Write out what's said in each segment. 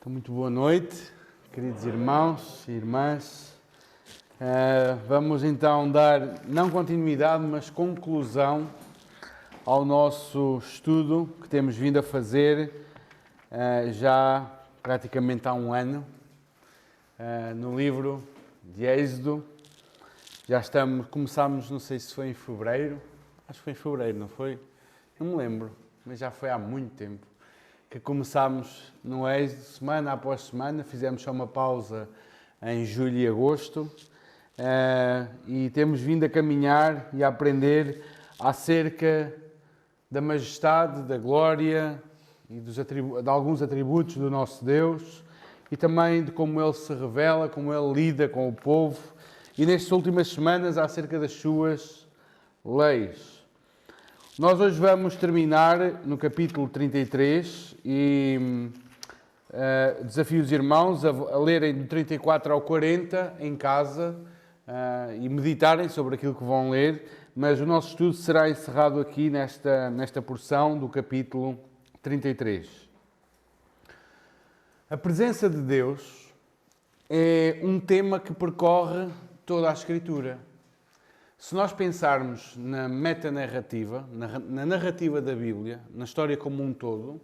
Muito boa noite, queridos irmãos e irmãs. Vamos então dar, não continuidade, mas conclusão ao nosso estudo que temos vindo a fazer já praticamente há um ano, no livro de Êxodo. Começámos, não sei se foi em fevereiro, acho que foi em fevereiro, não foi? Não me lembro, mas já foi há muito tempo que começámos no Êxodo, semana após semana, fizemos só uma pausa em julho e agosto, e temos vindo a caminhar e a aprender acerca da majestade, da glória e de alguns atributos do nosso Deus, e também de como Ele se revela, como Ele lida com o povo, e nestas últimas semanas acerca das suas leis. Nós hoje vamos terminar no capítulo 33 e desafio os irmãos a lerem do 34 ao 40 em casa e meditarem sobre aquilo que vão ler, mas o nosso estudo será encerrado aqui nesta porção do capítulo 33. A presença de Deus é um tema que percorre toda a Escritura. Se nós pensarmos na metanarrativa, na narrativa da Bíblia, na história como um todo,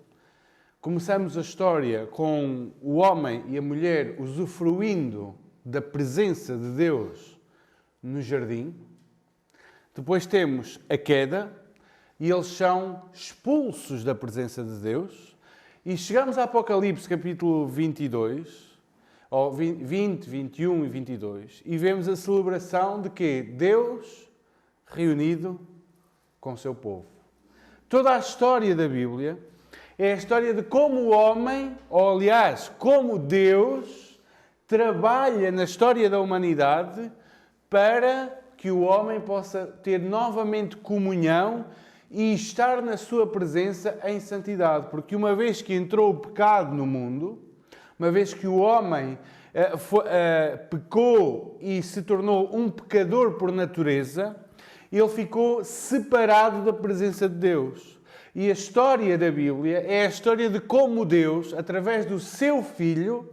começamos a história com o homem e a mulher usufruindo da presença de Deus no jardim. Depois temos a queda e eles são expulsos da presença de Deus. E chegamos a Apocalipse capítulo 22, ou 20, 21 e 22, e vemos a celebração de quê? Deus reunido com o seu povo. Toda a história da Bíblia é a história de como o homem, ou aliás, como Deus trabalha na história da humanidade para que o homem possa ter novamente comunhão e estar na sua presença em santidade. Porque uma vez que entrou o pecado no mundo, uma vez que o homem pecou e se tornou um pecador por natureza, ele ficou separado da presença de Deus. E a história da Bíblia é a história de como Deus, através do seu Filho,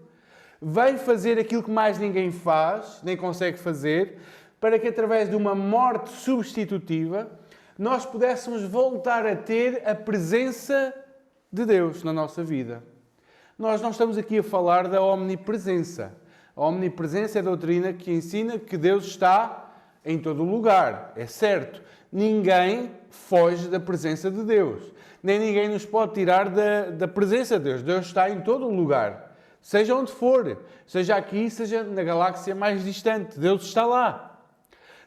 vem fazer aquilo que mais ninguém faz, nem consegue fazer, para que através de uma morte substitutiva, nós pudéssemos voltar a ter a presença de Deus na nossa vida. Nós não estamos aqui a falar da omnipresença. A omnipresença é a doutrina que ensina que Deus está em todo lugar. É certo. Ninguém foge da presença de Deus. Nem ninguém nos pode tirar da presença de Deus. Deus está em todo lugar. Seja onde for. Seja aqui, seja na galáxia mais distante. Deus está lá.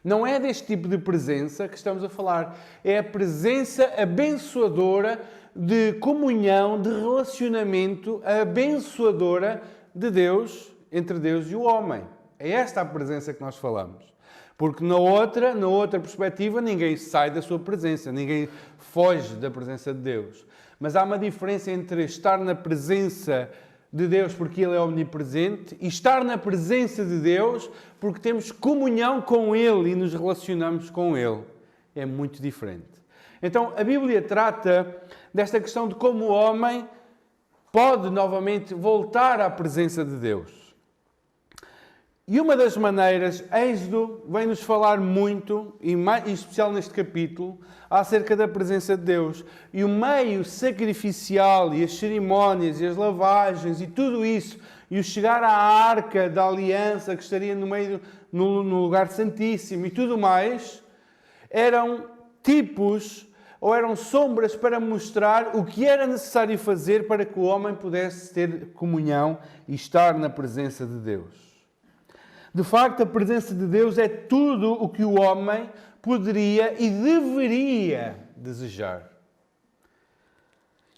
Não é deste tipo de presença que estamos a falar. É a presença abençoadora de comunhão, de relacionamento abençoadora de Deus, entre Deus e o homem. É esta a presença que nós falamos. Porque na outra perspectiva, ninguém sai da sua presença, ninguém foge da presença de Deus. Mas há uma diferença entre estar na presença de Deus porque Ele é omnipresente e estar na presença de Deus porque temos comunhão com Ele e nos relacionamos com Ele. É muito diferente. Então, a Bíblia trata desta questão de como o homem pode novamente voltar à presença de Deus. E uma das maneiras, Êxodo vem-nos falar muito, e em especial neste capítulo, acerca da presença de Deus. E o meio sacrificial, e as cerimónias, e as lavagens, e tudo isso, e o chegar à arca da aliança, que estaria no lugar santíssimo, e tudo mais, eram tipos ou eram sombras para mostrar o que era necessário fazer para que o homem pudesse ter comunhão e estar na presença de Deus. De facto, a presença de Deus é tudo o que o homem poderia e deveria desejar.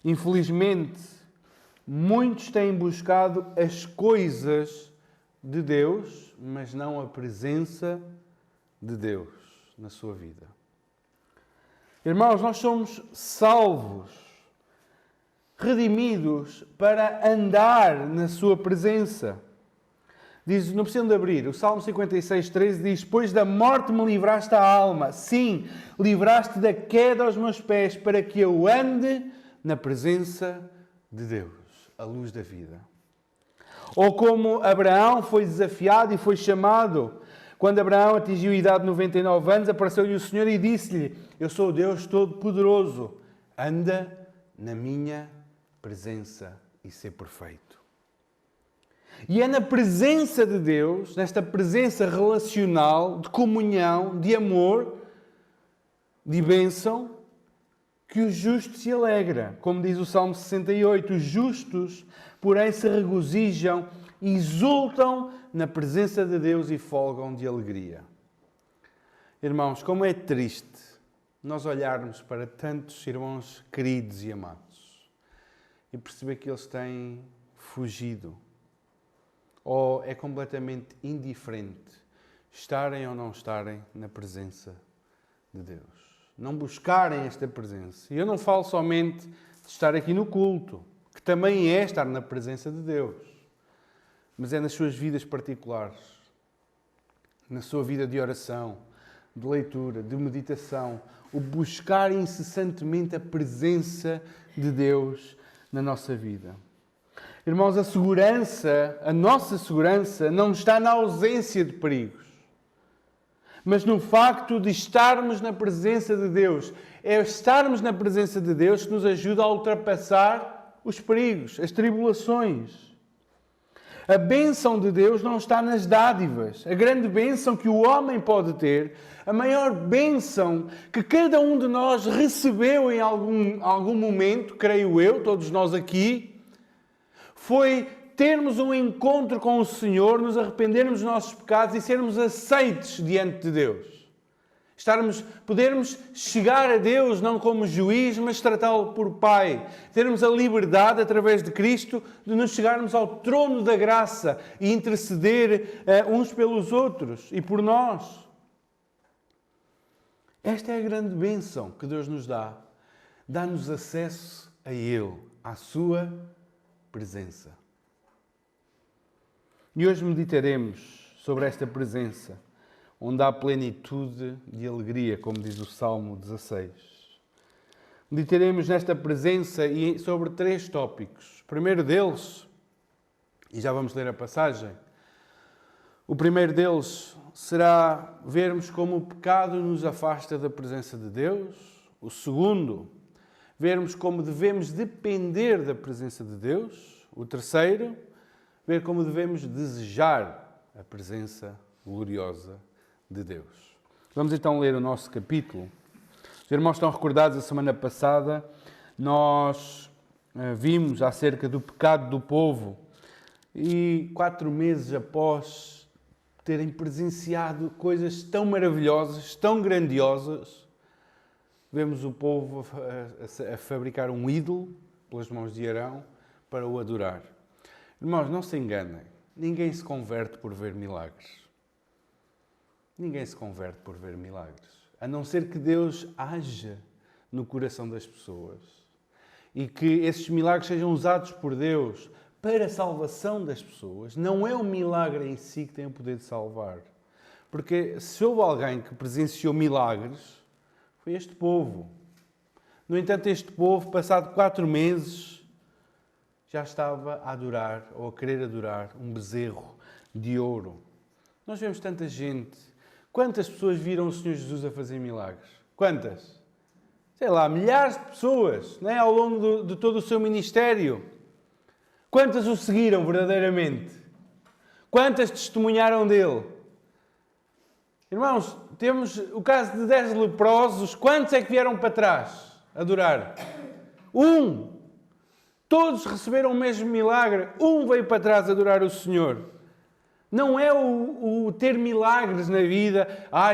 Infelizmente, muitos têm buscado as coisas de Deus, mas não a presença de Deus na sua vida. Irmãos, nós somos salvos, redimidos para andar na sua presença. Diz, não precisam de abrir, o Salmo 56, 13 diz: pois da morte me livraste a alma, sim, livraste da queda aos meus pés, para que eu ande na presença de Deus, a luz da vida. Ou como Abraão foi desafiado e foi chamado. Quando Abraão atingiu a idade de 99 anos, apareceu-lhe o Senhor e disse-lhe: eu sou o Deus Todo-Poderoso, anda na minha presença e ser perfeito. E é na presença de Deus, nesta presença relacional, de comunhão, de amor, de bênção, que o justo se alegra. Como diz o Salmo 68, os justos, porém, se regozijam e exultam na presença de Deus e folgam de alegria. Irmãos, como é triste nós olharmos para tantos irmãos queridos e amados e perceber que eles têm fugido. Ou é completamente indiferente estarem ou não estarem na presença de Deus. Não buscarem esta presença. E eu não falo somente de estar aqui no culto, que também é estar na presença de Deus, mas é nas suas vidas particulares, na sua vida de oração, de leitura, de meditação, o buscar incessantemente a presença de Deus na nossa vida. Irmãos, a nossa segurança não está na ausência de perigos, mas no facto de estarmos na presença de Deus. É estarmos na presença de Deus que nos ajuda a ultrapassar os perigos, as tribulações. A bênção de Deus não está nas dádivas. A grande bênção que o homem pode ter, a maior bênção que cada um de nós recebeu em algum momento, creio eu, todos nós aqui, foi termos um encontro com o Senhor, nos arrependermos dos nossos pecados e sermos aceites diante de Deus. Podermos chegar a Deus não como juiz, mas tratá-lo por Pai. Termos a liberdade, através de Cristo, de nos chegarmos ao trono da graça e interceder uns pelos outros e por nós. Esta é a grande bênção que Deus nos dá. Dá-nos acesso a Ele, à Sua presença. E hoje meditaremos sobre esta presença, onde há plenitude de alegria, como diz o Salmo 16. Meditaremos nesta presença e sobre 3 tópicos. O primeiro deles, e já vamos ler a passagem, o primeiro deles será vermos como o pecado nos afasta da presença de Deus. O segundo, vermos como devemos depender da presença de Deus. O terceiro, ver como devemos desejar a presença gloriosa de Deus. Vamos então ler o nosso capítulo. Os irmãos estão recordados, a semana passada nós vimos acerca do pecado do povo e 4 meses após terem presenciado coisas tão maravilhosas, tão grandiosas, vemos o povo a fabricar um ídolo pelas mãos de Arão para o adorar. Irmãos, não se enganem. Ninguém se converte por ver milagres. Ninguém se converte por ver milagres. A não ser que Deus haja no coração das pessoas. E que esses milagres sejam usados por Deus para a salvação das pessoas. Não é o milagre em si que tem o poder de salvar. Porque se houve alguém que presenciou milagres, foi este povo. No entanto, este povo, passado 4 meses, já estava a adorar, ou a querer adorar, um bezerro de ouro. Nós vemos tanta gente. Quantas pessoas viram o Senhor Jesus a fazer milagres? Quantas? Sei lá, milhares de pessoas, não é? Ao longo de todo o seu ministério. Quantas o seguiram verdadeiramente? Quantas testemunharam dele? Irmãos, temos o caso de 10 leprosos. Quantos é que vieram para trás adorar? 1. Todos receberam o mesmo milagre. 1 veio para trás adorar o Senhor. Não é o ter milagres na vida.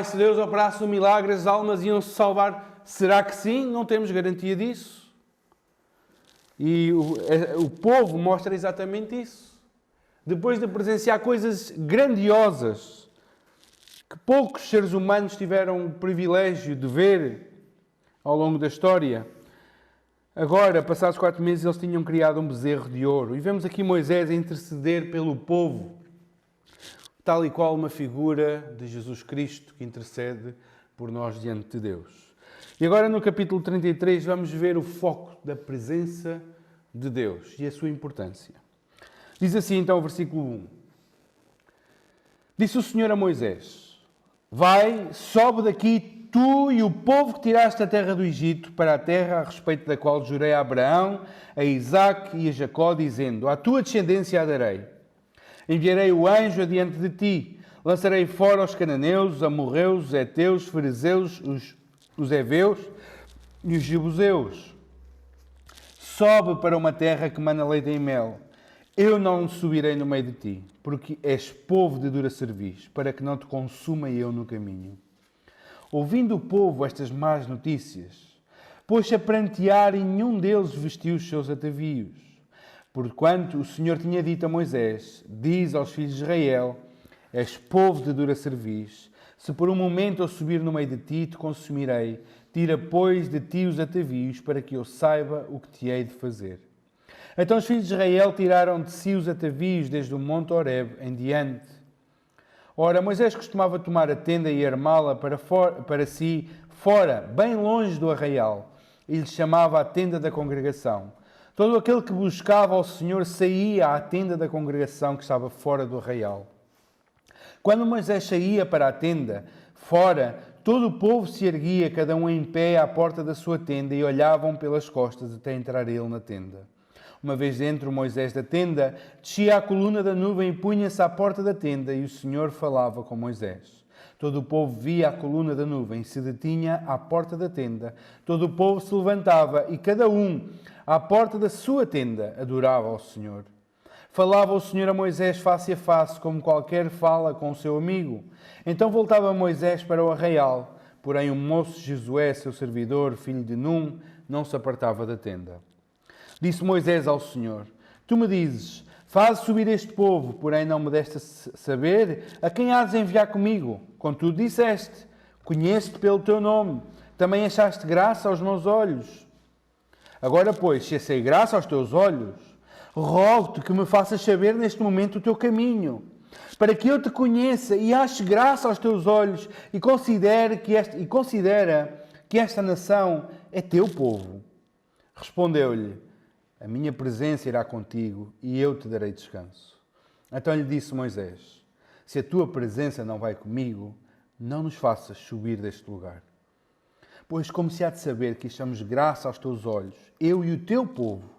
Se Deus operasse um milagre, as almas iam se salvar. Será que sim? Não temos garantia disso. E o povo mostra exatamente isso. Depois de presenciar coisas grandiosas que poucos seres humanos tiveram o privilégio de ver ao longo da história, agora, passados 4 meses, eles tinham criado um bezerro de ouro. E vemos aqui Moisés a interceder pelo povo, tal e qual uma figura de Jesus Cristo que intercede por nós diante de Deus. E agora no capítulo 33 vamos ver o foco da presença de Deus e a sua importância. Diz assim então o versículo 1. Disse o Senhor a Moisés: vai, sobe daqui tu e o povo que tiraste da terra do Egito para a terra a respeito da qual jurei a Abraão, a Isaque e a Jacó, dizendo: à tua descendência a darei. Enviarei o anjo adiante de ti, lançarei fora os cananeus, os amorreus, os heteus, os fariseus, os heveus e os jebuseus. Sobe para uma terra que mana leite e mel. Eu não subirei no meio de ti, porque és povo de dura cerviz, para que não te consuma eu no caminho. Ouvindo o povo estas más notícias, pôs-se a prantear e nenhum deles vestiu os seus atavios. Porquanto o Senhor tinha dito a Moisés: diz aos filhos de Israel: és povo de dura cerviz, se por um momento eu subir no meio de ti, te consumirei. Tira, pois, de ti os atavios, para que eu saiba o que te hei de fazer. Então os filhos de Israel tiraram de si os atavios desde o monte Horebe em diante. Ora, Moisés costumava tomar a tenda e armá-la para si fora, bem longe do arraial, e lhe chamava a tenda da congregação. Todo aquele que buscava ao Senhor saía à tenda da congregação que estava fora do arraial. Quando Moisés saía para a tenda, fora, todo o povo se erguia, cada um em pé à porta da sua tenda, e olhavam pelas costas até entrar ele na tenda. Uma vez dentro Moisés da tenda, descia a coluna da nuvem e punha-se à porta da tenda, e o Senhor falava com Moisés. Todo o povo via a coluna da nuvem, se detinha à porta da tenda. Todo o povo se levantava, e cada um, à porta da sua tenda, adorava ao Senhor. Falava o Senhor a Moisés face a face, como qualquer fala com o seu amigo. Então voltava Moisés para o arraial, porém o moço Josué, seu servidor, filho de Num, não se apartava da tenda. Disse Moisés ao Senhor: tu me dizes, faz subir este povo, porém não me deste saber a quem há de enviar comigo. Contudo disseste: conheço-te pelo teu nome, também achaste graça aos meus olhos. Agora, pois, se achei graça aos teus olhos, rogo-te que me faças saber neste momento o teu caminho, para que eu te conheça e ache graça aos teus olhos e considera que esta nação é teu povo. Respondeu-lhe: a minha presença irá contigo e eu te darei descanso. Então lhe disse Moisés: se a tua presença não vai comigo, não nos faças subir deste lugar. Pois como se há de saber que achamos graça aos teus olhos, eu e o teu povo?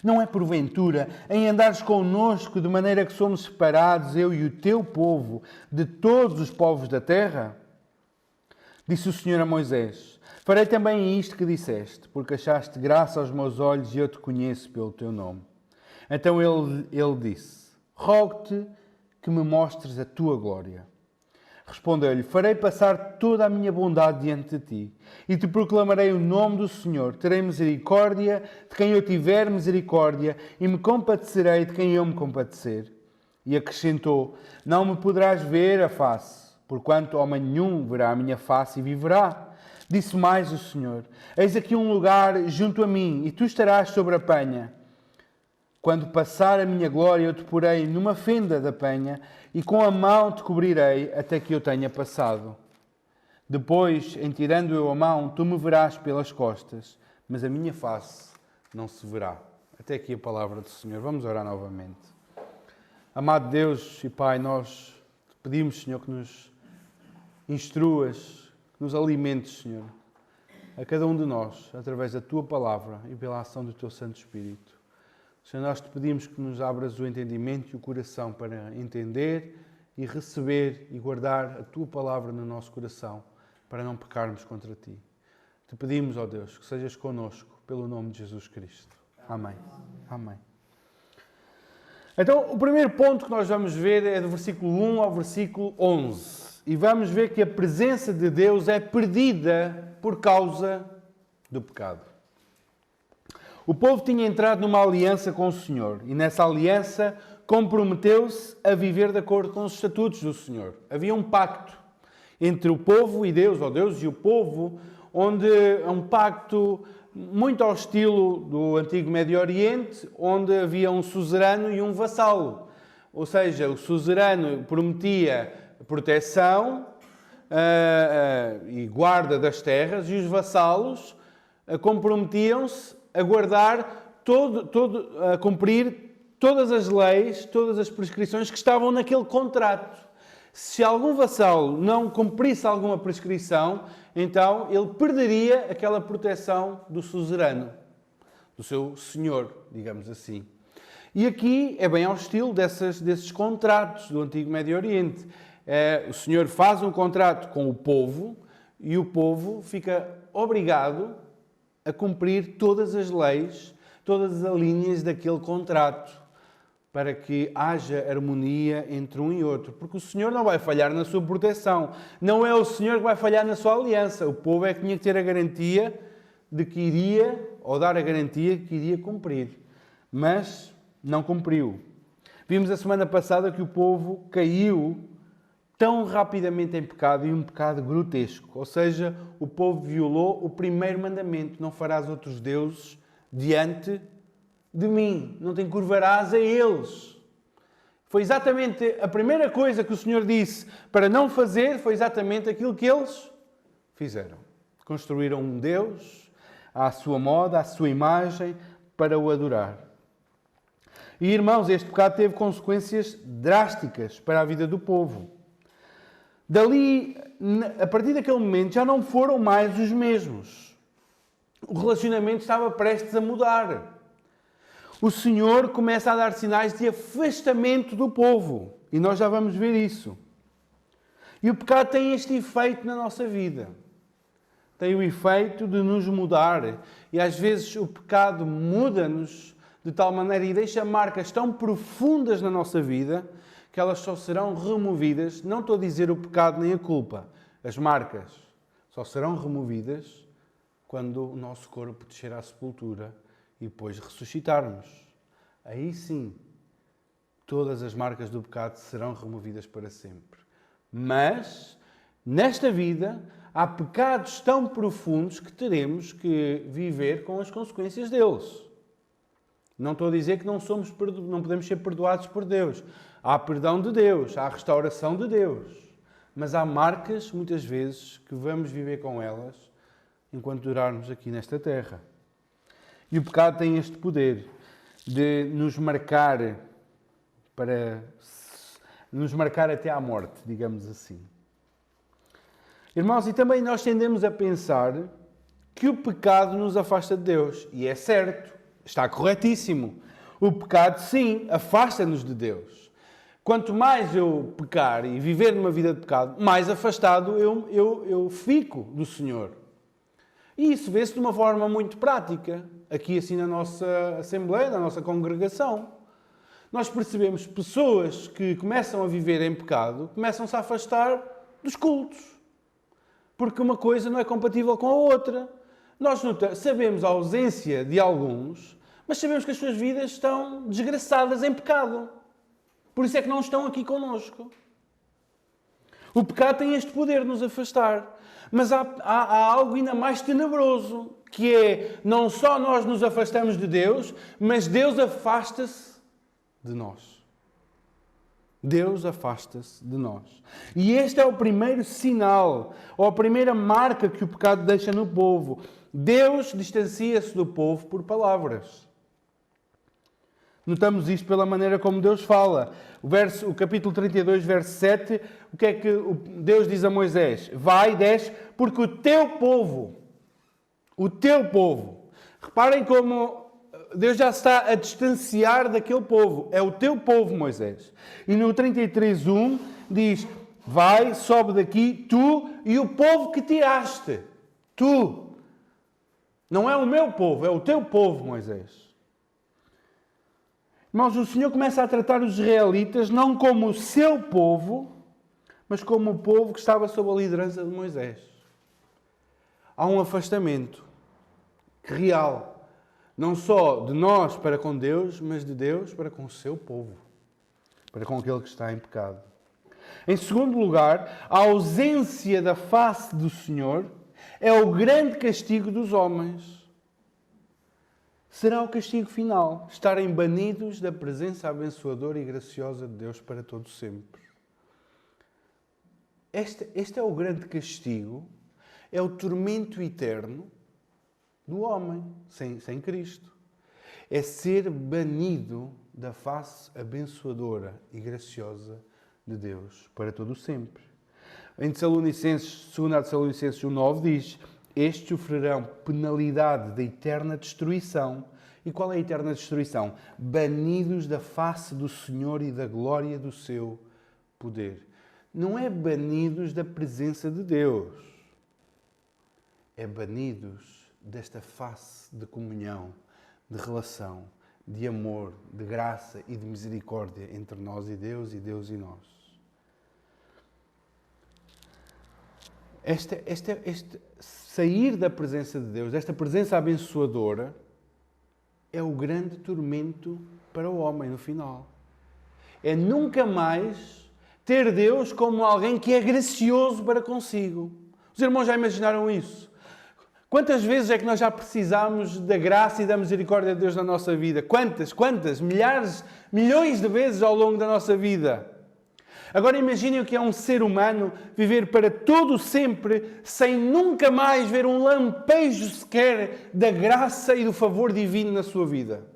Não é porventura em andares connosco de maneira que somos separados, eu e o teu povo, de todos os povos da terra? Disse o Senhor a Moisés: farei também isto que disseste, porque achaste graça aos meus olhos e eu te conheço pelo teu nome. Então ele disse: rogo-te que me mostres a tua glória. Respondeu-lhe: farei passar toda a minha bondade diante de ti e te proclamarei o nome do Senhor. Terei misericórdia de quem eu tiver misericórdia e me compadecerei de quem eu me compadecer. E acrescentou: não me poderás ver a face, porquanto homem nenhum verá a minha face e viverá. Disse mais o Senhor: eis aqui um lugar junto a mim, e tu estarás sobre a penha. Quando passar a minha glória, eu te porei numa fenda da penha, e com a mão te cobrirei até que eu tenha passado. Depois, em tirando eu a mão, tu me verás pelas costas, mas a minha face não se verá. Até aqui a palavra do Senhor. Vamos orar novamente. Amado Deus e Pai, nós te pedimos, Senhor, que nos instruas, que nos alimentes, Senhor, a cada um de nós, através da Tua palavra e pela ação do Teu Santo Espírito. Senhor, nós te pedimos que nos abras o entendimento e o coração para entender e receber e guardar a Tua palavra no nosso coração, para não pecarmos contra Ti. Te pedimos, ó Deus, que sejas connosco, pelo nome de Jesus Cristo. Amém. Amém. Então, o primeiro ponto que nós vamos ver é do versículo 1 ao versículo 11. E vamos ver que a presença de Deus é perdida por causa do pecado. O povo tinha entrado numa aliança com o Senhor e nessa aliança comprometeu-se a viver de acordo com os estatutos do Senhor. Havia um pacto entre o povo e Deus, ou Deus e o povo, onde é um pacto muito ao estilo do antigo Médio Oriente, onde havia um suzerano e um vassalo. Ou seja, o suzerano prometia proteção e guarda das terras e os vassalos comprometiam-se a guardar a cumprir todas as leis, todas as prescrições que estavam naquele contrato. Se algum vassalo não cumprisse alguma prescrição, então ele perderia aquela proteção do suzerano, do seu senhor, digamos assim. E aqui é bem ao estilo desses contratos do Antigo Médio Oriente. O Senhor faz um contrato com o povo e o povo fica obrigado a cumprir todas as leis, todas as linhas daquele contrato, para que haja harmonia entre um e outro. Porque o Senhor não vai falhar na sua proteção. Não é o Senhor que vai falhar na sua aliança. O povo é que tinha que ter a garantia de que iria, ou dar a garantia que iria cumprir. Mas não cumpriu. Vimos a semana passada que o povo caiu tão rapidamente em pecado, e um pecado grotesco. Ou seja, o povo violou o primeiro mandamento: não farás outros deuses diante de mim, não te encurvarás a eles. Foi exatamente a primeira coisa que o Senhor disse para não fazer, foi exatamente aquilo que eles fizeram. Construíram um Deus à sua moda, à sua imagem, para o adorar. E, irmãos, este pecado teve consequências drásticas para a vida do povo. Dali, a partir daquele momento, já não foram mais os mesmos. O relacionamento estava prestes a mudar. O Senhor começa a dar sinais de afastamento do povo. E nós já vamos ver isso. E o pecado tem este efeito na nossa vida. Tem o efeito de nos mudar. E às vezes o pecado muda-nos de tal maneira e deixa marcas tão profundas na nossa vida que elas só serão removidas. Não estou a dizer o pecado nem a culpa. As marcas só serão removidas quando o nosso corpo descer à sepultura e depois ressuscitarmos. Aí sim, todas as marcas do pecado serão removidas para sempre. Mas, nesta vida, há pecados tão profundos que teremos que viver com as consequências deles. Não estou a dizer que não podemos ser perdoados por Deus. Há perdão de Deus, há restauração de Deus. Mas há marcas, muitas vezes, que vamos viver com elas enquanto durarmos aqui nesta terra. E o pecado tem este poder de nos marcar até à morte, digamos assim. Irmãos, e também nós tendemos a pensar que o pecado nos afasta de Deus. E é certo, está corretíssimo. O pecado, sim, afasta-nos de Deus. Quanto mais eu pecar e viver numa vida de pecado, mais afastado eu fico do Senhor. E isso vê-se de uma forma muito prática, aqui assim na nossa Assembleia, na nossa congregação. Nós percebemos pessoas que começam a viver em pecado, começam-se a afastar dos cultos. Porque uma coisa não é compatível com a outra. Nós sabemos a ausência de alguns, mas sabemos que as suas vidas estão desgraçadas em pecado. Por isso é que não estão aqui connosco. O pecado tem este poder de nos afastar. Mas há algo ainda mais tenebroso, que é não só nós nos afastamos de Deus, mas Deus afasta-se de nós. Deus afasta-se de nós. E este é o primeiro sinal, ou a primeira marca que o pecado deixa no povo. Deus distancia-se do povo por palavras. Notamos isto pela maneira como Deus fala. O capítulo 32, verso 7, o que é que Deus diz a Moisés? Vai, desce, porque o teu povo, reparem como Deus já está a distanciar daquele povo. É o teu povo, Moisés. E no 33:1 diz, vai, sobe daqui, tu e o povo que tiraste. Tu. Não é o meu povo, é o teu povo, Moisés. Irmãos, o Senhor começa a tratar os israelitas não como o seu povo, mas como o povo que estava sob a liderança de Moisés. Há um afastamento real, não só de nós para com Deus, mas de Deus para com o seu povo, para com aquele que está em pecado. Em segundo lugar, a ausência da face do Senhor é o grande castigo dos homens. Será o castigo final, estarem banidos da presença abençoadora e graciosa de Deus para todo sempre. Este é o grande castigo, é o tormento eterno do homem sem Cristo. É ser banido da face abençoadora e graciosa de Deus para todo o sempre. Em Tessalonicenses, 2 Tessalonicenses 1,9 diz: estes sofrerão penalidade da eterna destruição. E qual é a eterna destruição? Banidos da face do Senhor e da glória do seu poder. Não é banidos da presença de Deus. É banidos desta face de comunhão, de relação, de amor, de graça e de misericórdia entre nós e Deus e nós. Este sair da presença de Deus, esta presença abençoadora, é o grande tormento para o homem no final. É nunca mais ter Deus como alguém que é gracioso para consigo. Os irmãos já imaginaram isso? Quantas vezes é que nós já precisámos da graça e da misericórdia de Deus na nossa vida? Quantas? Milhares, milhões de vezes ao longo da nossa vida. Agora imaginem o que é um ser humano viver para todo sempre sem nunca mais ver um lampejo sequer da graça e do favor divino na sua vida.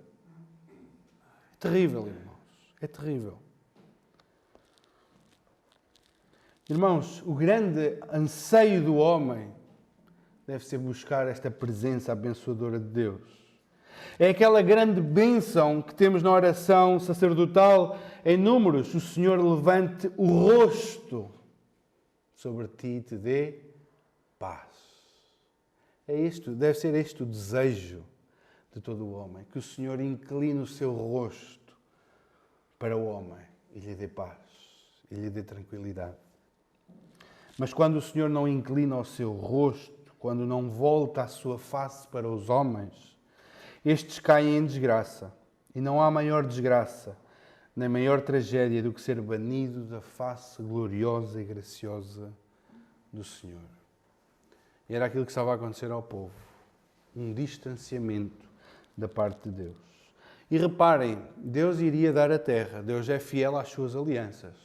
É terrível, irmãos. É terrível. Irmãos, o grande anseio do homem deve ser buscar esta presença abençoadora de Deus. É aquela grande bênção que temos na oração sacerdotal em Números. O Senhor levante o rosto sobre ti e te dê paz. Deve ser este o desejo de todo o homem. Que o Senhor incline o seu rosto para o homem e lhe dê paz, e lhe dê tranquilidade. Mas quando o Senhor não inclina o seu rosto, quando não volta a sua face para os homens, estes caem em desgraça. E não há maior desgraça, nem maior tragédia do que ser banido da face gloriosa e graciosa do Senhor. E era aquilo que estava a acontecer ao povo. Um distanciamento da parte de Deus. E reparem, Deus iria dar a terra. Deus é fiel às suas alianças.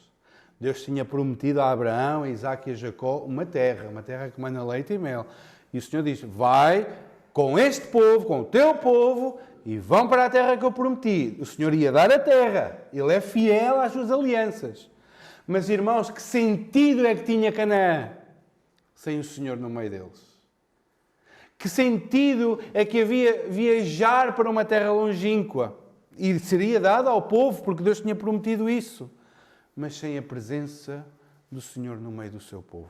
Deus tinha prometido a Abraão, a Isaque e a Jacó uma terra que manda leite e mel. E o Senhor diz: vai com este povo, com o teu povo, e vão para a terra que eu prometi. O Senhor ia dar a terra. Ele é fiel às suas alianças. Mas, irmãos, que sentido é que tinha Canaã sem o Senhor no meio deles? Que sentido é que havia viajar para uma terra longínqua? E seria dada ao povo, porque Deus tinha prometido isso. Mas sem a presença do Senhor no meio do seu povo.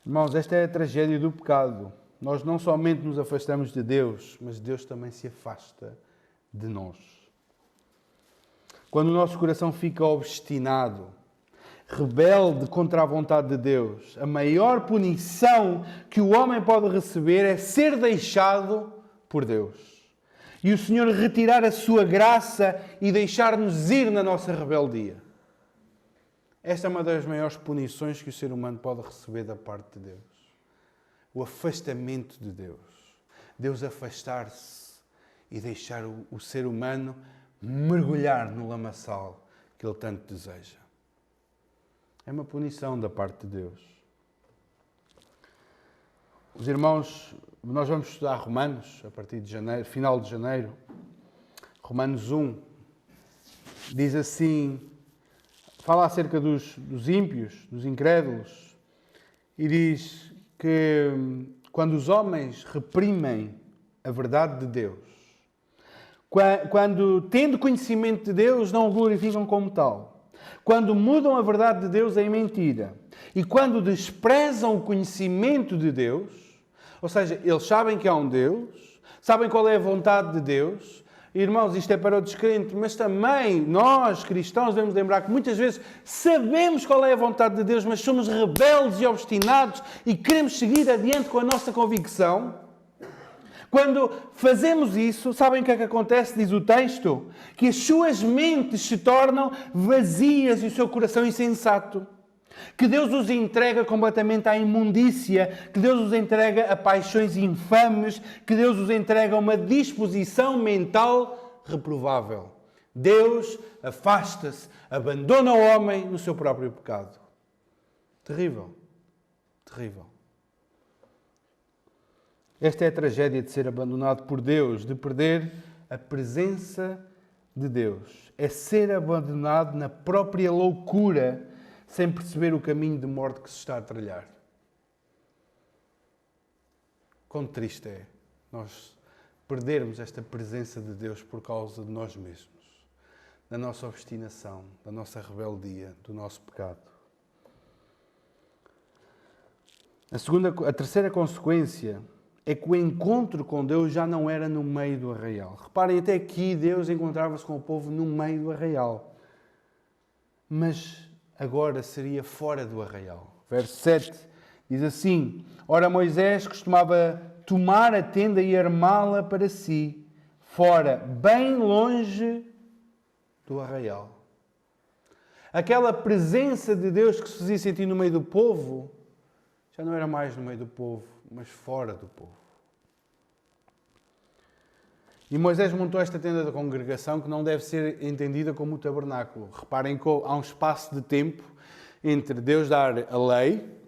Irmãos, esta é a tragédia do pecado. Nós não somente nos afastamos de Deus, mas Deus também se afasta de nós. Quando o nosso coração fica obstinado, rebelde contra a vontade de Deus, a maior punição que o homem pode receber é ser deixado por Deus. E o Senhor retirar a sua graça e deixar-nos ir na nossa rebeldia. Esta é uma das maiores punições que o ser humano pode receber da parte de Deus. O afastamento de Deus. Deus afastar-se e deixar o ser humano mergulhar no lamaçal que ele tanto deseja. É uma punição da parte de Deus. Os irmãos, nós vamos estudar Romanos a partir de janeiro, final de janeiro. Romanos 1 diz assim, fala acerca dos ímpios, dos incrédulos, e diz que quando os homens reprimem a verdade de Deus, quando, tendo conhecimento de Deus, não o glorificam como tal, quando mudam a verdade de Deus em mentira, e quando desprezam o conhecimento de Deus, ou seja, eles sabem que há um Deus, sabem qual é a vontade de Deus. Irmãos, isto é para o descrente, mas também nós, cristãos, devemos lembrar que muitas vezes sabemos qual é a vontade de Deus, mas somos rebeldes e obstinados e queremos seguir adiante com a nossa convicção. Quando fazemos isso, sabem o que é que acontece? Diz o texto, que as suas mentes se tornam vazias e o seu coração insensato. Que Deus os entrega completamente à imundícia, que Deus os entrega a paixões infames, que Deus os entrega a uma disposição mental reprovável. Deus afasta-se, abandona o homem no seu próprio pecado. Terrível. Terrível. Esta é a tragédia de ser abandonado por Deus, de perder a presença de Deus é ser abandonado na própria loucura, sem perceber o caminho de morte que se está a trilhar. Quão triste é nós perdermos esta presença de Deus por causa de nós mesmos, da nossa obstinação, da nossa rebeldia, do nosso pecado. A terceira consequência é que o encontro com Deus já não era no meio do arraial. Reparem, até aqui Deus encontrava-se com o povo no meio do arraial. Mas agora seria fora do arraial. Verso 7 diz assim: Ora, Moisés costumava tomar a tenda e armá-la para si, fora, bem longe do arraial. Aquela presença de Deus que se fazia sentir no meio do povo, já não era mais no meio do povo, mas fora do povo. E Moisés montou esta tenda da congregação que não deve ser entendida como o tabernáculo. Reparem que há um espaço de tempo entre Deus dar a lei,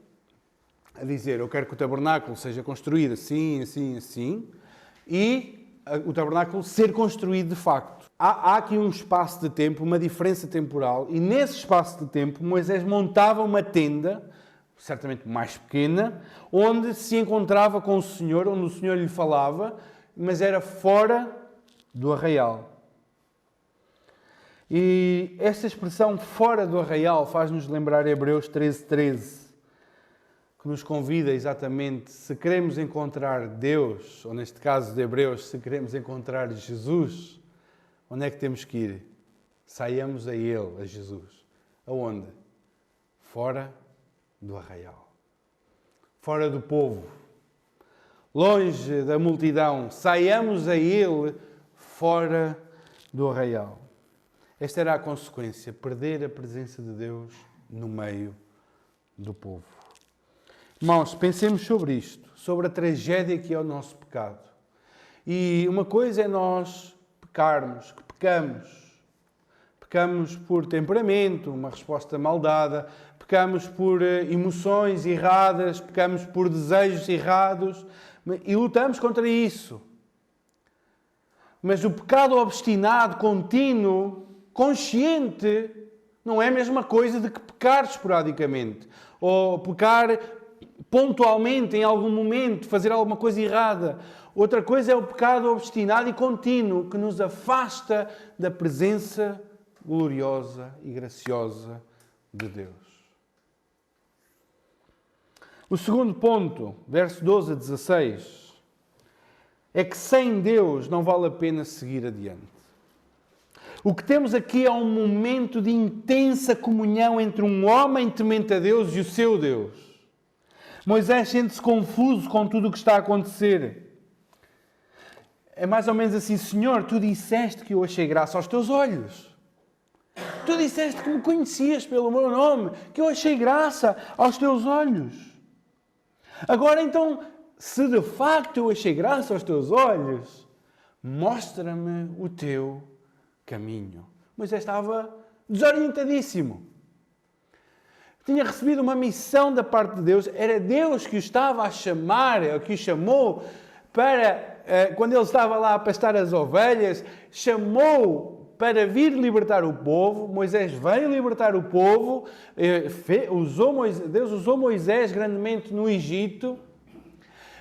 a dizer, eu quero que o tabernáculo seja construído assim, assim, assim, e o tabernáculo ser construído de facto. Há aqui um espaço de tempo, uma diferença temporal, e nesse espaço de tempo Moisés montava uma tenda, certamente mais pequena, onde se encontrava com o Senhor, onde o Senhor lhe falava, mas era fora do arraial. E esta expressão fora do arraial faz-nos lembrar Hebreus 13:13, que nos convida exatamente, se queremos encontrar Deus, ou neste caso de Hebreus, se queremos encontrar Jesus, onde é que temos que ir? Saiamos a Ele, a Jesus. Aonde? Fora do arraial. Fora do povo. Longe da multidão. Saiamos a Ele fora do arraial. Esta era a consequência, perder a presença de Deus no meio do povo. Irmãos, pensemos sobre isto, sobre a tragédia que é o nosso pecado. E uma coisa é nós pecarmos, que pecamos. Pecamos por temperamento, uma resposta mal dada, pecamos por emoções erradas, pecamos por desejos errados e lutamos contra isso. Mas o pecado obstinado, contínuo, consciente, não é a mesma coisa de que pecar esporadicamente ou pecar pontualmente, em algum momento, fazer alguma coisa errada. Outra coisa é o pecado obstinado e contínuo que nos afasta da presença gloriosa e graciosa de Deus. O segundo ponto, verso 12 a 16, é que sem Deus não vale a pena seguir adiante. O que temos aqui é um momento de intensa comunhão entre um homem temente a Deus e o seu Deus. Moisés sente-se confuso com tudo o que está a acontecer. É mais ou menos assim: Senhor, tu disseste que eu achei graça aos teus olhos. Tu disseste que me conhecias pelo meu nome, que eu achei graça aos teus olhos. Agora então, se de facto eu achei graça aos teus olhos, mostra-me o teu caminho. Moisés estava desorientadíssimo. Tinha recebido uma missão da parte de Deus. Era Deus que o estava a chamar, que o chamou para, quando ele estava lá a pastar as ovelhas, chamou para vir libertar o povo. Moisés veio libertar o povo. Deus usou Moisés grandemente no Egito.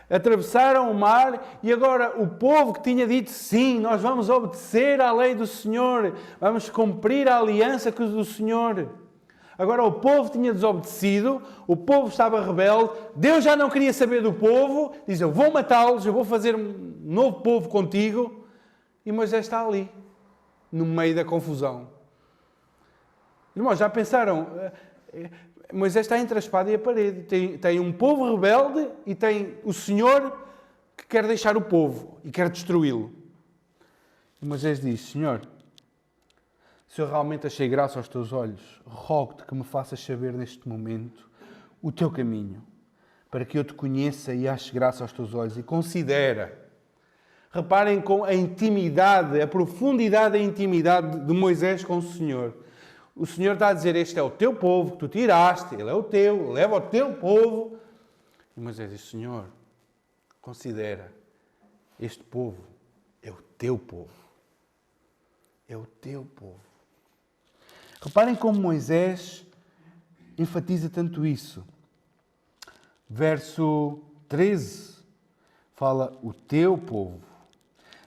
Atravessaram o mar e agora o povo que tinha dito sim, nós vamos obedecer à lei do Senhor, vamos cumprir a aliança do Senhor. Agora o povo tinha desobedecido, o povo estava rebelde, Deus já não queria saber do povo, diz: eu vou matá-los, eu vou fazer um novo povo contigo. E Moisés está ali, no meio da confusão. Irmãos, já pensaram? Moisés está entre a espada e a parede. Tem um povo rebelde e tem o Senhor que quer deixar o povo e quer destruí-lo. E Moisés diz: Senhor, se eu realmente achei graça aos teus olhos, rogo-te que me faças saber neste momento o teu caminho, para que eu te conheça e ache graça aos teus olhos. E considera. Reparem com a intimidade, a profundidade da intimidade de Moisés com o Senhor. O Senhor está a dizer: este é o teu povo que tu tiraste, ele é o teu, leva o teu povo. E Moisés diz: Senhor, considera, este povo é o teu povo. é o teu povo. Reparem como Moisés enfatiza tanto isso. Verso 13 fala o teu povo.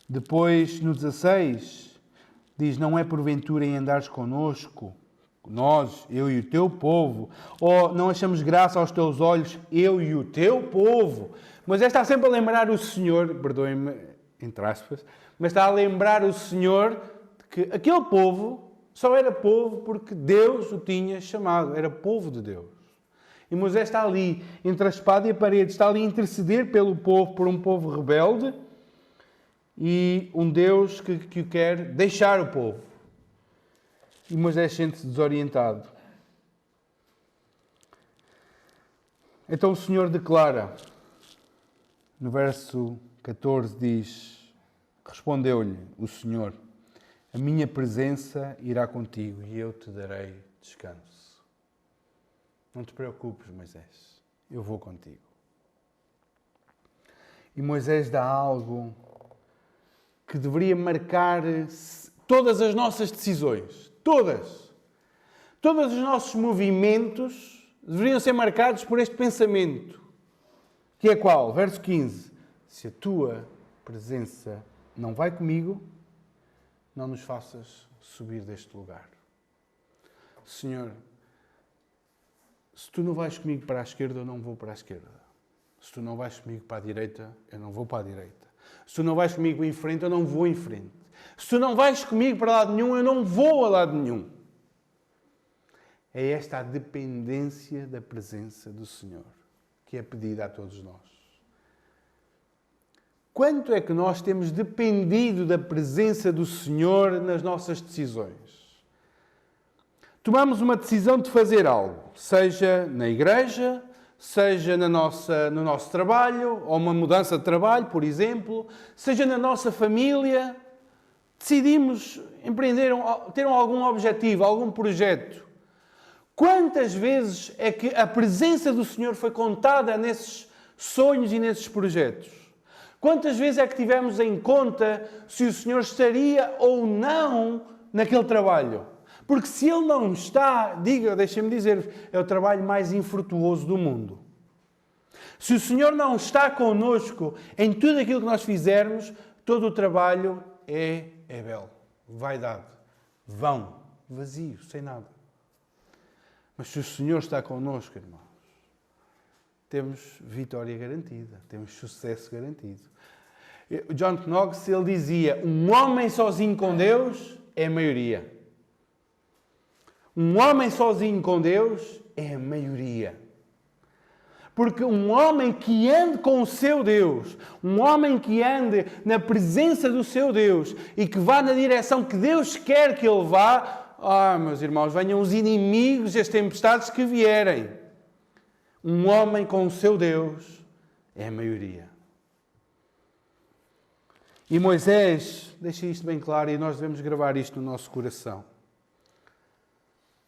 Depois, no 16, diz, não é porventura em andares connosco, nós, eu e o teu povo, ou não achamos graça aos teus olhos, eu e o teu povo. Moisés está sempre a lembrar o Senhor, perdoem-me, entre aspas, mas está a lembrar o Senhor que aquele povo só era povo porque Deus o tinha chamado, era povo de Deus. E Moisés está ali, entre a espada e a parede, está ali a interceder pelo povo, por um povo rebelde, e um Deus que quer deixar o povo. E Moisés sente-se desorientado. Então o Senhor declara, no verso 14 diz, respondeu-lhe o Senhor, a minha presença irá contigo e eu te darei descanso. Não te preocupes, Moisés, eu vou contigo. E Moisés dá algo que deveria marcar todas as nossas decisões. Todos os nossos movimentos deveriam ser marcados por este pensamento. Que é qual? Verso 15. Se a tua presença não vai comigo, não nos faças subir deste lugar. Senhor, se tu não vais comigo para a esquerda, eu não vou para a esquerda. Se tu não vais comigo para a direita, eu não vou para a direita. Se tu não vais comigo em frente, eu não vou em frente. Se tu não vais comigo para lado nenhum, eu não vou a lado nenhum. É esta a dependência da presença do Senhor que é pedida a todos nós. Quanto é que nós temos dependido da presença do Senhor nas nossas decisões? Tomamos uma decisão de fazer algo, seja na igreja, seja no nosso trabalho, ou uma mudança de trabalho, por exemplo, seja na nossa família. Decidimos empreender, ter algum objetivo, algum projeto. Quantas vezes é que a presença do Senhor foi contada nesses sonhos e nesses projetos? Quantas vezes é que tivemos em conta se o Senhor estaria ou não naquele trabalho? Porque se Ele não está, deixem-me dizer, é o trabalho mais infrutuoso do mundo. Se o Senhor não está connosco em tudo aquilo que nós fizermos, todo o trabalho é belo, vaidade, vão, vazio, sem nada. Mas se o Senhor está connosco, irmãos, temos vitória garantida, temos sucesso garantido. John Knox, ele dizia, um homem sozinho com Deus é a maioria. Um homem sozinho com Deus é a maioria. Porque um homem que ande com o seu Deus, um homem que ande na presença do seu Deus e que vá na direção que Deus quer que ele vá, meus irmãos, venham os inimigos e as tempestades que vierem. Um homem com o seu Deus é a maioria. E Moisés deixa isto bem claro e nós devemos gravar isto no nosso coração.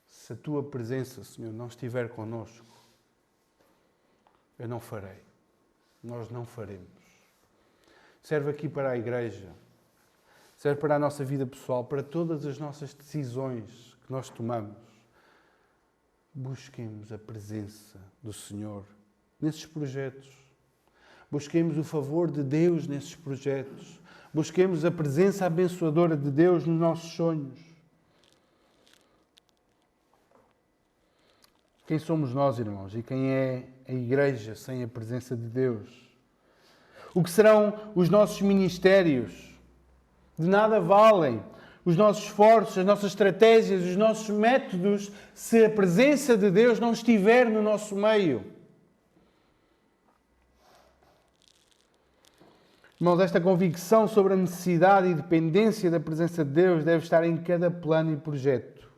Se a tua presença, Senhor, não estiver connosco, eu não farei. Nós não faremos. Serve aqui para a igreja. Serve para a nossa vida pessoal, para todas as nossas decisões que nós tomamos. Busquemos a presença do Senhor nesses projetos. Busquemos o favor de Deus nesses projetos. Busquemos a presença abençoadora de Deus nos nossos sonhos. Quem somos nós, irmãos? E quem é a igreja sem a presença de Deus? O que serão os nossos ministérios? De nada valem os nossos esforços, as nossas estratégias, os nossos métodos, se a presença de Deus não estiver no nosso meio. Irmãos, esta convicção sobre a necessidade e dependência da presença de Deus deve estar em cada plano e projeto.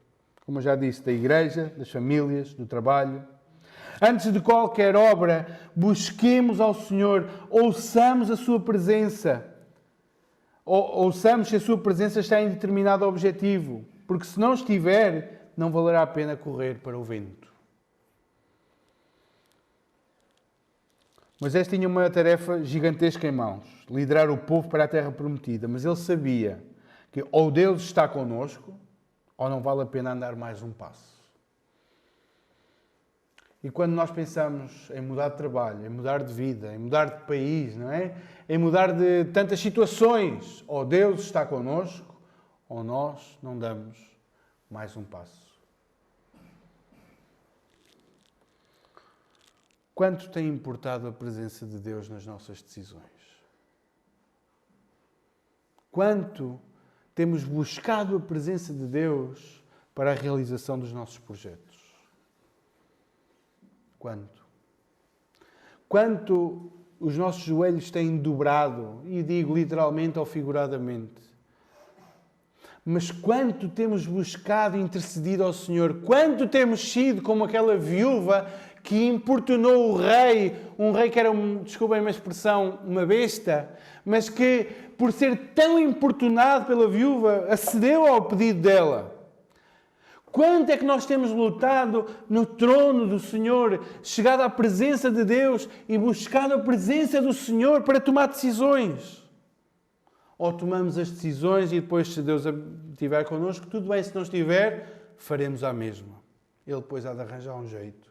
Como eu já disse, da igreja, das famílias, do trabalho. Antes de qualquer obra, busquemos ao Senhor, ouçamos a sua presença. Ouçamos se a sua presença está em determinado objetivo. Porque se não estiver, não valerá a pena correr para o vento. Moisés tinha uma tarefa gigantesca em mãos. Liderar o povo para a terra prometida. Mas ele sabia que ou Deus está connosco, ou não vale a pena andar mais um passo. E quando nós pensamos em mudar de trabalho, em mudar de vida, em mudar de país, não é? Em mudar de tantas situações, ou Deus está connosco, ou nós não damos mais um passo. Quanto tem importado a presença de Deus nas nossas decisões? Quanto temos buscado a presença de Deus para a realização dos nossos projetos? Quanto? Quanto os nossos joelhos têm dobrado, e digo literalmente ou figuradamente, mas quanto temos buscado e intercedido ao Senhor, quanto temos sido como aquela viúva que importunou o rei, um rei que era, desculpem a expressão, uma besta, mas que, por ser tão importunado pela viúva, acedeu ao pedido dela. Quanto é que nós temos lutado no trono do Senhor, chegado à presença de Deus e buscado a presença do Senhor para tomar decisões? Ou tomamos as decisões e depois, se Deus estiver connosco, tudo bem, se não estiver, faremos a mesma. Ele depois há de arranjar um jeito.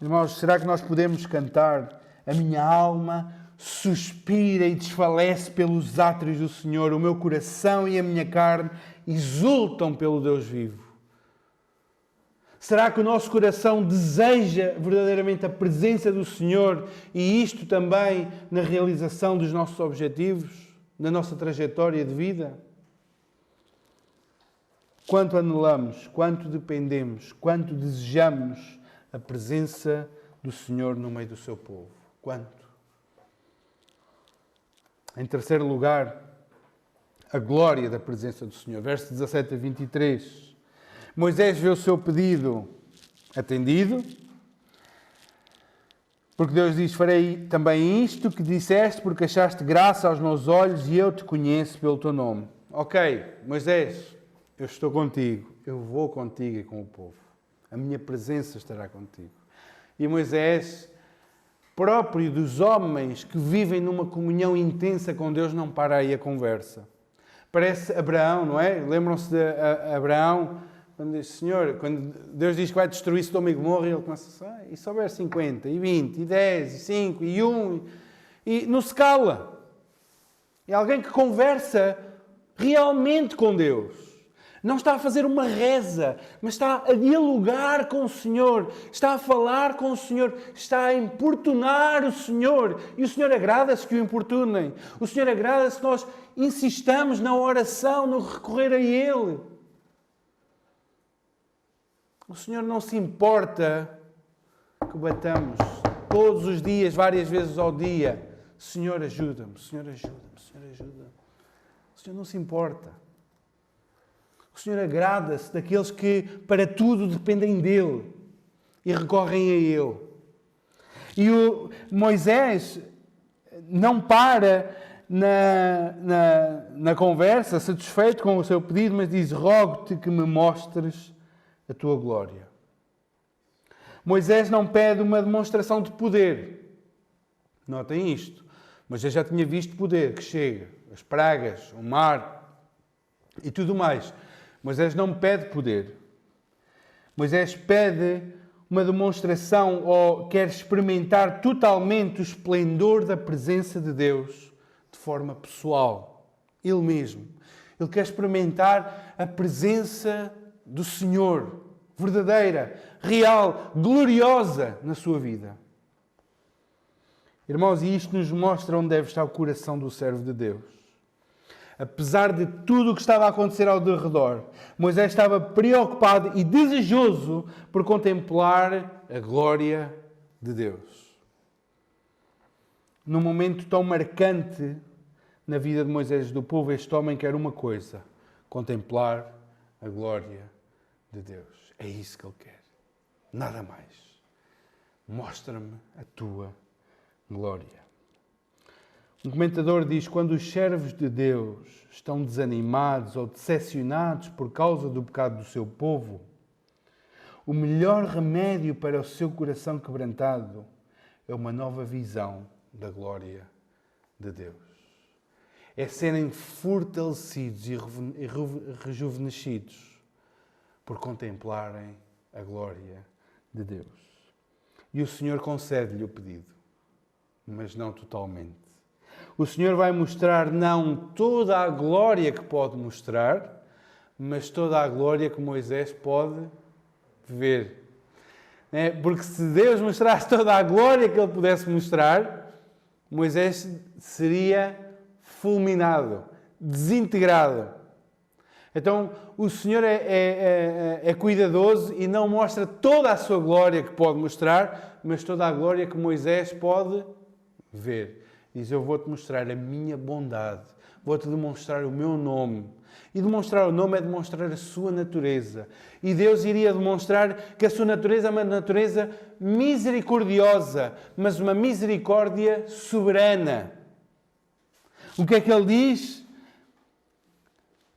Irmãos, será que nós podemos cantar a minha alma suspira e desfalece pelos átrios do Senhor, o meu coração e a minha carne exultam pelo Deus vivo? Será que o nosso coração deseja verdadeiramente a presença do Senhor e isto também na realização dos nossos objetivos, na nossa trajetória de vida? Quanto anelamos, quanto dependemos, quanto desejamos a presença do Senhor no meio do seu povo? Quanto? Em terceiro lugar, a glória da presença do Senhor. Versos 17 a 23. Moisés vê o seu pedido atendido, porque Deus diz: farei também isto que disseste, porque achaste graça aos meus olhos e eu te conheço pelo teu nome. Ok, Moisés, eu estou contigo, eu vou contigo e com o povo. A minha presença estará contigo. E Moisés, próprio dos homens que vivem numa comunhão intensa com Deus, não para aí a conversa. Parece Abraão, não é? Lembram-se de Abraão, quando diz: Senhor, quando Deus diz que vai destruir Sodoma e Gomorra, ele começa a e se houver 50, e 20, e 10, e 5, e 1, e não se cala. É alguém que conversa realmente com Deus. Não está a fazer uma reza, mas está a dialogar com o Senhor, está a falar com o Senhor, está a importunar o Senhor. E o Senhor agrada-se que o importunem. O Senhor agrada-se que nós insistamos na oração, no recorrer a Ele. O Senhor não se importa que batamos todos os dias, várias vezes ao dia: Senhor, ajuda-me, Senhor, ajuda-me, Senhor, ajuda-me. O Senhor não se importa. O Senhor agrada-se daqueles que para tudo dependem dEle e recorrem a Ele. E o Moisés não para na conversa, satisfeito com o seu pedido, mas diz: rogo-te que me mostres a tua glória. Moisés não pede uma demonstração de poder. Notem isto. Moisés já tinha visto poder que chega, as pragas, o mar e tudo mais. Moisés não pede poder. Moisés pede uma demonstração ou quer experimentar totalmente o esplendor da presença de Deus de forma pessoal. Ele mesmo. Ele quer experimentar a presença do Senhor, verdadeira, real, gloriosa na sua vida. Irmãos, e isto nos mostra onde deve estar o coração do servo de Deus. Apesar de tudo o que estava a acontecer ao redor, Moisés estava preocupado e desejoso por contemplar a glória de Deus. Num momento tão marcante na vida de Moisés e do povo, este homem quer uma coisa: contemplar a glória de Deus. É isso que ele quer. Nada mais. Mostra-me a tua glória. Um comentador diz: quando os servos de Deus estão desanimados ou decepcionados por causa do pecado do seu povo, o melhor remédio para o seu coração quebrantado é uma nova visão da glória de Deus. é serem fortalecidos e rejuvenescidos por contemplarem a glória de Deus. E o Senhor concede-lhe o pedido, mas não totalmente. O Senhor vai mostrar não toda a glória que pode mostrar, mas toda a glória que Moisés pode ver. Porque se Deus mostrasse toda a glória que ele pudesse mostrar, Moisés seria fulminado, desintegrado. Então o Senhor é cuidadoso e não mostra toda a sua glória que pode mostrar, mas toda a glória que Moisés pode ver. Diz, eu vou-te mostrar a minha bondade, vou-te demonstrar o meu nome. E demonstrar o nome é demonstrar a sua natureza. E Deus iria demonstrar que a sua natureza é uma natureza misericordiosa, mas uma misericórdia soberana. O que é que ele diz?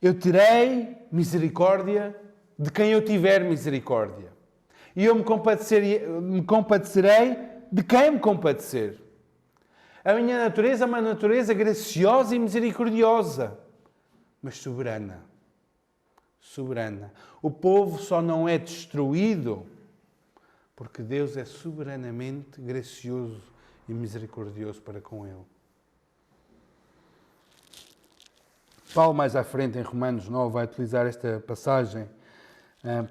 Eu terei misericórdia de quem eu tiver misericórdia. E eu me compadecerei de quem me compadecer. A minha natureza é uma natureza graciosa e misericordiosa, mas soberana. Soberana. O povo só não é destruído porque Deus é soberanamente gracioso e misericordioso para com ele. Paulo, mais à frente, em Romanos 9, vai utilizar esta passagem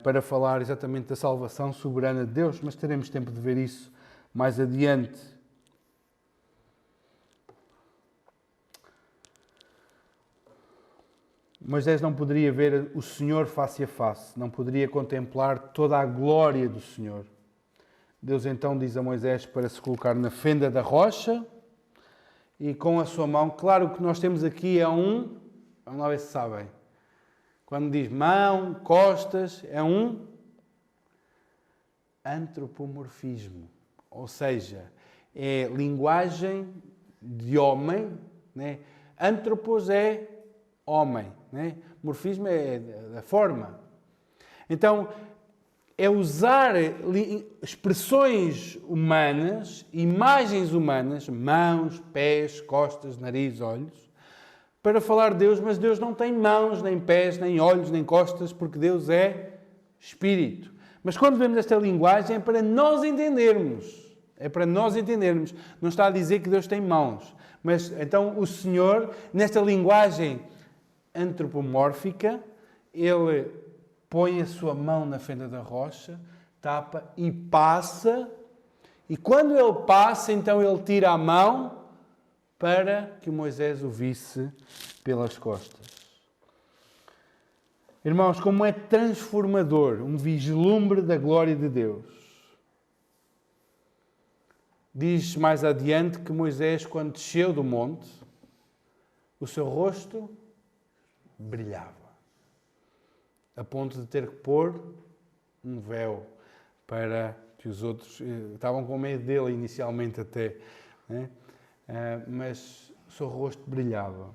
para falar exatamente da salvação soberana de Deus, mas teremos tempo de ver isso mais adiante. Moisés não poderia ver o Senhor face a face, não poderia contemplar toda a glória do Senhor. Deus então diz a Moisés para se colocar na fenda da rocha e com a sua mão, claro que nós temos aqui vamos lá ver se sabem, quando diz mão, costas, é um antropomorfismo, ou seja, é linguagem de homem, né? Antropos é homem, né? Morfismo é a forma. Então, é usar expressões humanas, imagens humanas, mãos, pés, costas, nariz, olhos, para falar de Deus, mas Deus não tem mãos, nem pés, nem olhos, nem costas, porque Deus é Espírito. Mas quando vemos esta linguagem é para nós entendermos. É para nós entendermos. Não está a dizer que Deus tem mãos. Mas então o Senhor, nesta linguagem antropomórfica, Ele põe a sua mão na fenda da rocha, tapa e passa. E quando Ele passa, então Ele tira a mão para que Moisés o visse pelas costas. Irmãos, como é transformador, um vislumbre da glória de Deus. Diz mais adiante que Moisés, quando desceu do monte, o seu rosto brilhava, a ponto de ter que pôr um véu para que os outros estavam com medo dele inicialmente até, né? Mas o seu rosto brilhava.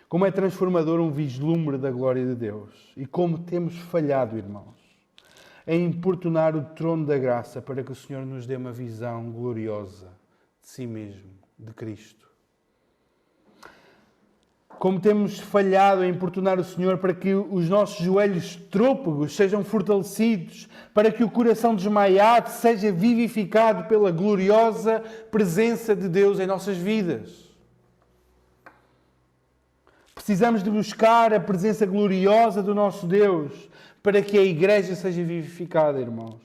Como é transformador um vislumbre da glória de Deus. E como temos falhado, irmãos, em importunar o trono da graça para que o Senhor nos dê uma visão gloriosa de si mesmo, de Cristo. Como temos falhado em importunar o Senhor para que os nossos joelhos trôpegos sejam fortalecidos, para que o coração desmaiado seja vivificado pela gloriosa presença de Deus em nossas vidas. Precisamos de buscar a presença gloriosa do nosso Deus para que a igreja seja vivificada, irmãos.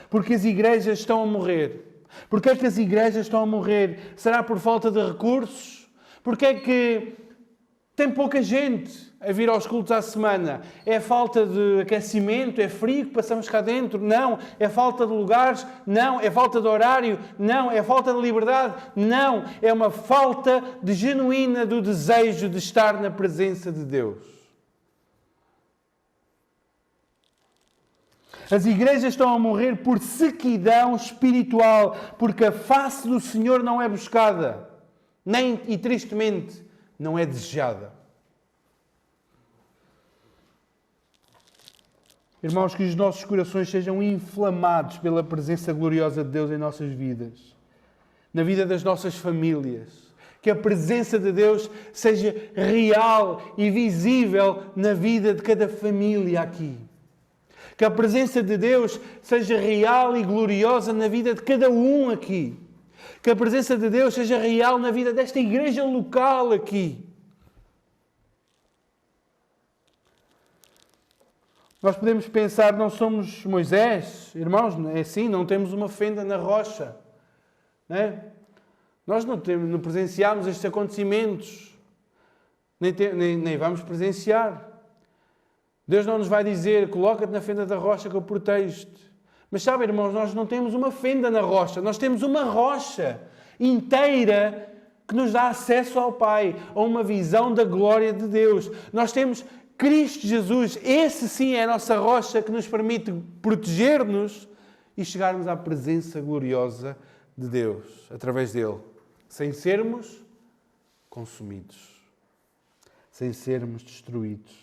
Porque as igrejas estão a morrer. Porquê é que as igrejas estão a morrer? Será por falta de recursos? Porquê é que tem pouca gente a vir aos cultos à semana? É falta de aquecimento? É frio que passamos cá dentro? Não. É falta de lugares? Não. É falta de horário? Não. É falta de liberdade? Não. É uma falta de genuína do desejo de estar na presença de Deus. As igrejas estão a morrer por sequidão espiritual, porque a face do Senhor não é buscada, nem, e tristemente, não é desejada. Irmãos, que os nossos corações sejam inflamados pela presença gloriosa de Deus em nossas vidas, na vida das nossas famílias. Que a presença de Deus seja real e visível na vida de cada família aqui. Que a presença de Deus seja real e gloriosa na vida de cada um aqui. Que a presença de Deus seja real na vida desta igreja local aqui. Nós podemos pensar, não somos Moisés, irmãos, é assim, não temos uma fenda na rocha. Não é? Nós não presenciamos estes acontecimentos, nem vamos presenciar. Deus não nos vai dizer, coloca-te na fenda da rocha que eu protejo-te. Mas sabe, irmãos, nós não temos uma fenda na rocha, nós temos uma rocha inteira que nos dá acesso ao Pai, a uma visão da glória de Deus. Nós temos Cristo Jesus, esse sim é a nossa rocha que nos permite proteger-nos e chegarmos à presença gloriosa de Deus, através dele, sem sermos consumidos, sem sermos destruídos.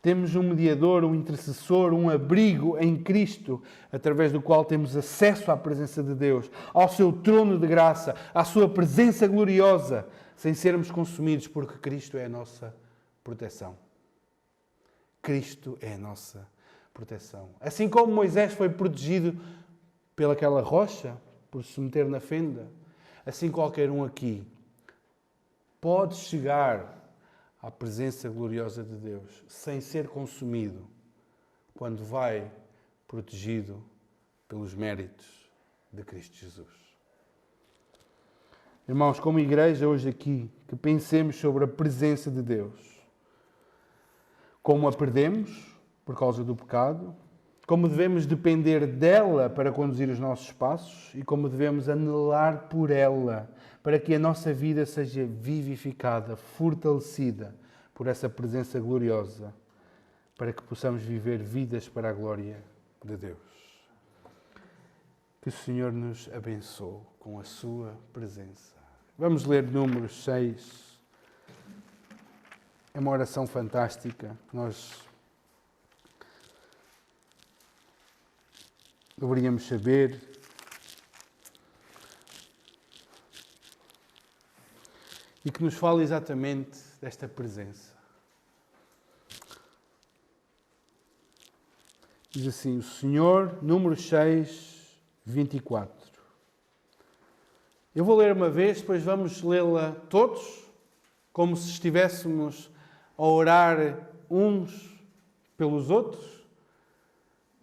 Temos um mediador, um intercessor, um abrigo em Cristo, através do qual temos acesso à presença de Deus, ao seu trono de graça, à sua presença gloriosa, sem sermos consumidos, porque Cristo é a nossa proteção. Cristo é a nossa proteção. Assim como Moisés foi protegido pelaquela rocha, por se meter na fenda, assim qualquer um aqui pode chegar à presença gloriosa de Deus sem ser consumido quando vai protegido pelos méritos de Cristo Jesus. Irmãos, como igreja hoje aqui, que pensemos sobre a presença de Deus. Como a perdemos por causa do pecado, como devemos depender dela para conduzir os nossos passos e como devemos anelar por ela para que a nossa vida seja vivificada, fortalecida por essa presença gloriosa, para que possamos viver vidas para a glória de Deus. Que o Senhor nos abençoe com a sua presença. Vamos ler Números 6. É uma oração fantástica que nós deveríamos saber. E que nos fala exatamente desta presença. Diz assim, o Senhor, Números 6, 24. Eu vou ler uma vez, depois vamos lê-la todos, como se estivéssemos a orar uns pelos outros.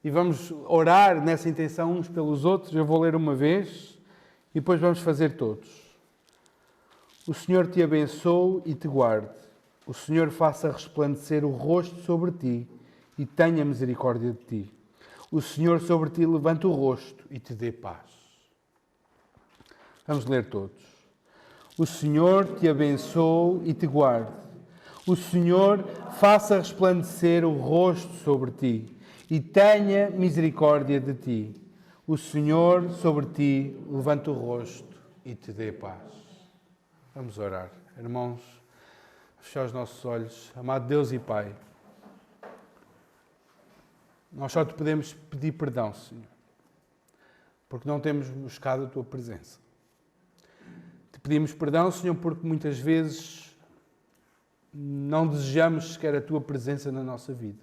E vamos orar nessa intenção uns pelos outros. Eu vou ler uma vez e depois vamos fazer todos. O Senhor te abençoe e te guarde. O Senhor faça resplandecer o rosto sobre ti e tenha misericórdia de ti. O Senhor sobre ti levante o rosto e te dê paz. Vamos ler todos. O Senhor te abençoe e te guarde. O Senhor faça resplandecer o rosto sobre ti e tenha misericórdia de ti. O Senhor sobre ti levante o rosto e te dê paz. Vamos orar. Irmãos, fechar os nossos olhos. Amado Deus e Pai, nós só te podemos pedir perdão, Senhor, porque não temos buscado a tua presença. Te pedimos perdão, Senhor, porque muitas vezes não desejamos sequer a tua presença na nossa vida.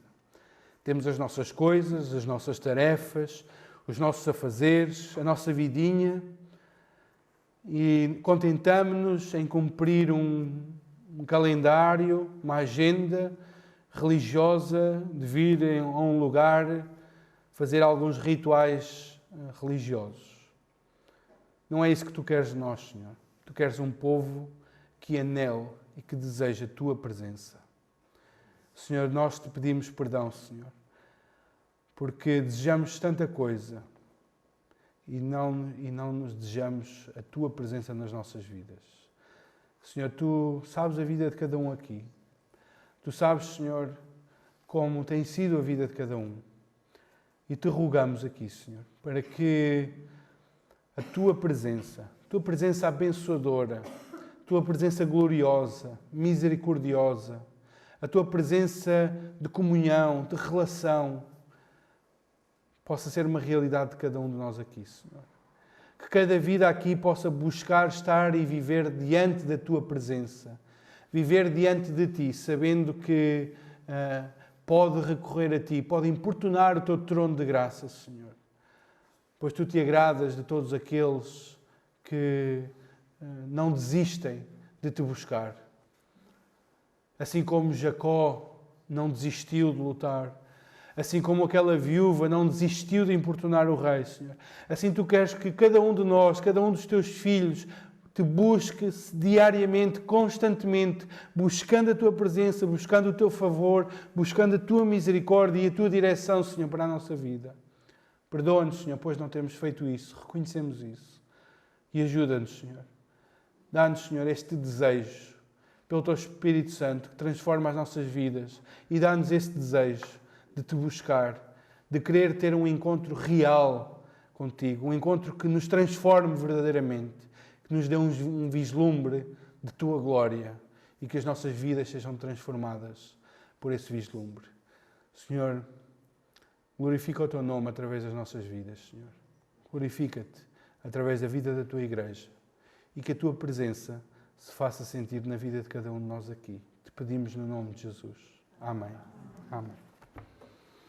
Temos as nossas coisas, as nossas tarefas, os nossos afazeres, a nossa vidinha e contentamos-nos em cumprir um calendário, uma agenda religiosa, de vir a um lugar, fazer alguns rituais religiosos. Não é isso que tu queres de nós, Senhor. Tu queres um povo que anela e que deseja a tua presença. Senhor, nós te pedimos perdão, Senhor, porque desejamos tanta coisa e não nos desejamos a tua presença nas nossas vidas. Senhor, tu sabes a vida de cada um aqui. Tu sabes, Senhor, como tem sido a vida de cada um. E te rogamos aqui, Senhor, para que a tua presença abençoadora, a tua presença gloriosa, misericordiosa, a tua presença de comunhão, de relação, possa ser uma realidade de cada um de nós aqui, Senhor. Que cada vida aqui possa buscar estar e viver diante da Tua presença. Viver diante de Ti, sabendo que pode recorrer a Ti, pode importunar o Teu trono de graça, Senhor. Pois Tu te agradas de todos aqueles que não desistem de Te buscar. Assim como Jacó não desistiu de lutar, assim como aquela viúva não desistiu de importunar o rei, Senhor. Assim Tu queres que cada um de nós, cada um dos Teus filhos, Te busque diariamente, constantemente, buscando a Tua presença, buscando o Teu favor, buscando a Tua misericórdia e a Tua direção, Senhor, para a nossa vida. Perdoa-nos, Senhor, pois não temos feito isso, reconhecemos isso. E ajuda-nos, Senhor. Dá-nos, Senhor, este desejo pelo Teu Espírito Santo que transforma as nossas vidas e dá-nos esse desejo de Te buscar, de querer ter um encontro real contigo, um encontro que nos transforme verdadeiramente, que nos dê um vislumbre de Tua glória e que as nossas vidas sejam transformadas por esse vislumbre. Senhor, glorifica o Teu nome através das nossas vidas, Senhor. Glorifica-te através da vida da Tua Igreja e que a Tua presença se faça sentir na vida de cada um de nós aqui. Te pedimos no nome de Jesus. Amém. Amém.